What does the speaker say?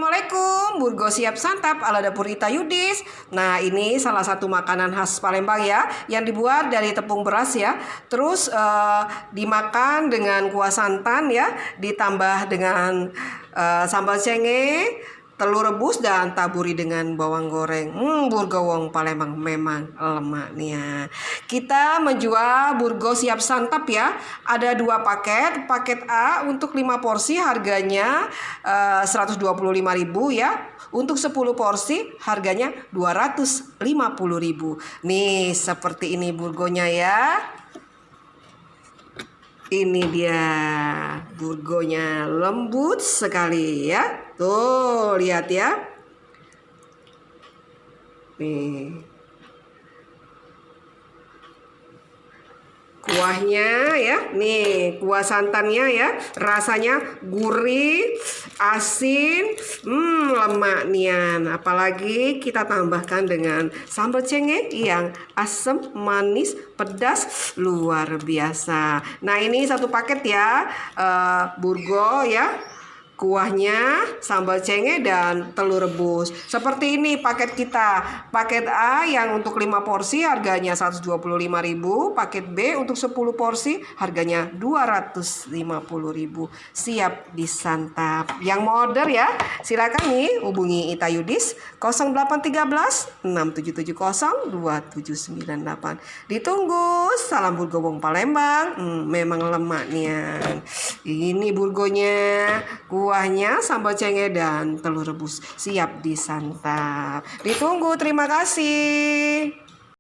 Assalamualaikum, Burgo siap santap ala dapur Ita Yudis. Nah, ini salah satu makanan khas Palembang ya, yang dibuat dari tepung beras ya. Terus dimakan dengan kuah santan ya, ditambah dengan sambal cenge, telur rebus dan taburi dengan bawang goreng. Burgo wong Palembang memang lemaknya. Kita menjual burgo siap santap ya. Ada 2 paket. Paket A untuk 5 porsi harganya 125.000 ya. Untuk 10 porsi harganya 250.000. Nih, seperti ini burgonya ya. Ini dia burgonya, lembut sekali ya. Tuh, lihat ya. Nih. Kuahnya ya. Nih, kuah santannya ya. Rasanya gurih, asin, lemak nian. Apalagi kita tambahkan dengan sambal cenge yang asam, manis, pedas, luar biasa. Nah, ini 1 paket ya. Burgo ya. Kuahnya, sambal cenge dan telur rebus. Seperti ini paket kita. Paket A yang untuk 5 porsi harganya 125.000. Paket B untuk 10 porsi harganya 250.000. Siap disantap. Yang mau order ya, silakan nih hubungi Ita Yudis 0813 6770 2798. Ditunggu. Salam Burgo wong Palembang. Memang lemaknya. Ini burgonya. Kuahnya, sambal cenge dan telur rebus siap disantap. Ditunggu, terima kasih.